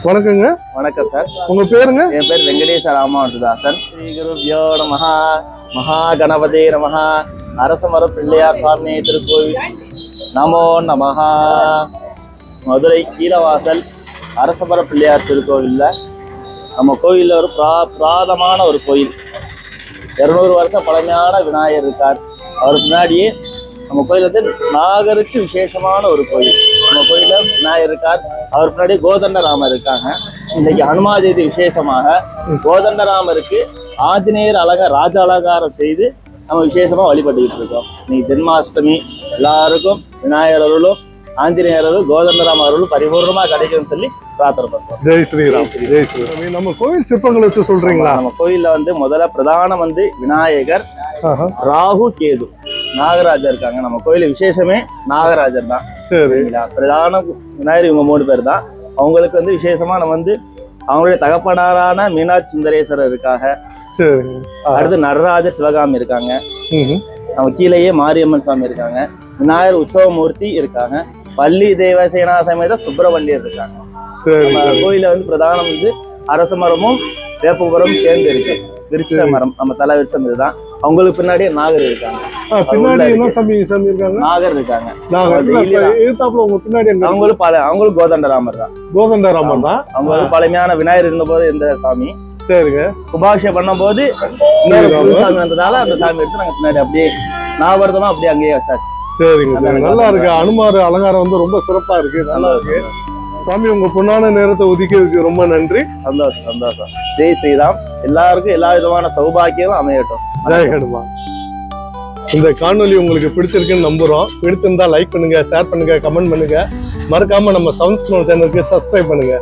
வணக்கங்க. வணக்கம் சார். உங்க பேருங்க? என் பேர் வெங்கடேச ராமானுஜதாசன். ஸ்ரீ குருப்யோ நமஹ. மகா கணபதி நமஹ. அரசமர பிள்ளையார் சுவாமி திருக்கோவில் நமோ நமஹ. மதுரை கீழவாசல் அரசமர பிள்ளையார் திருக்கோவில்ல நம்ம கோயிலில் ஒரு புராதமான ஒரு கோயில். 200 வருஷம் பழமையான விநாயகர் இருக்கார். அவர் முன்னாடியே நம்ம கோயில் வந்து நாகருக்கு விசேஷமான ஒரு கோயில். நம்ம கோயில விநாயகர் இருக்கார். அவர் முன்னாடி கோதண்டராமர் இருக்காங்க. இன்னைக்கு ஹனுமா ஜெயந்தி விசேஷமாக கோதண்டராமருக்கு ஆஞ்சநேயர் ராஜ அலங்காரம் செய்து நம்ம விசேஷமா வழிபட்டுக்கிட்டு இருக்கோம். இன்னைக்கு ஜென்மாஷ்டமி. எல்லாருக்கும் விநாயகர் அருளும் ஆஞ்சநேயர் அருள் கோதண்டராம அருளும் பரிபூர்ணமா கிடைக்கும்னு சொல்லி பிரார்த்தனை பண்றோம். ஜெய் ஸ்ரீராம். ஜெய் ஸ்ரீராம். நம்ம கோயில் சிற்பங்களை வச்சு சொல்றீங்களா? நம்ம கோயில்ல வந்து முதல்ல பிரதானம் வந்து விநாயகர், ராகு, கேது, நாகராஜர் இருக்காங்க. நம்ம கோயில விசேஷமே நாகராஜர் தான். சரிங்களா? பிரதான விநாயகர் இவங்க 3 பேர் தான். அவங்களுக்கு வந்து விசேஷமா நம்ம வந்து அவங்களுடைய தகப்பனாரான மீனாட்சி சுந்தரேஸ்வரர் இருக்காங்க. அடுத்து நடராஜர், சிவகாமி இருக்காங்க. நம்ம கீழேயே மாரியம்மன் சாமி இருக்காங்க. விநாயகர் உற்சவமூர்த்தி இருக்காங்க. பள்ளி தேவசேனா சமேத சுப்பிரமணியர் இருக்காங்க. கோயில வந்து பிரதானம் வந்து அரச மரமும் வேப்பமரமும் சேர்ந்து இருக்கு. விருட்ச மரம், நம்ம தலை விருட்சம் இதுதான். அவங்களுக்கு பின்னாடியே நாகர் இருக்காங்க. நாகர் இருக்காங்க. அவங்களுக்கு கோதண்டராமர் தான். கோதண்டராமர் தான். அவங்களுக்கு பழமையான விநாயகர் இருந்த போது இந்த சாமி. சரிங்க. குபாபிஷேகம் பண்ணும் போது சாமி வந்ததால அந்த சாமி எடுத்து நாங்க பின்னாடி அப்படியே நாகர்தமா அப்படியே அங்கேயே வச்சாச்சு. சரிங்க. நல்லா இருக்கு. அனுமார் அலங்காரம் வந்து ரொம்ப சிறப்பா இருக்கு. நல்லா இருக்கு. சாமி, உங்க பொண்ணான நேரத்தை ஒதுக்கியதுக்கு ரொம்ப நன்றி. சந்தோஷம், சந்தோஷம். ஜெய் ஸ்ரீராம். எல்லாருக்கும் எல்லா விதமான சௌபாகியமும் அமையட்டும். ஜெய் ஹனுமான். இந்த காணொலி உங்களுக்கு பிடிச்சிருக்குன்னு நம்புறோம். பிடிச்சிருந்தா லைக் பண்ணுங்க, ஷேர் பண்ணுங்க, கமெண்ட் பண்ணுங்க. மறக்காம நம்ம சவுண்ட் சேனலுக்கு சப்ஸ்கிரைப் பண்ணுங்க.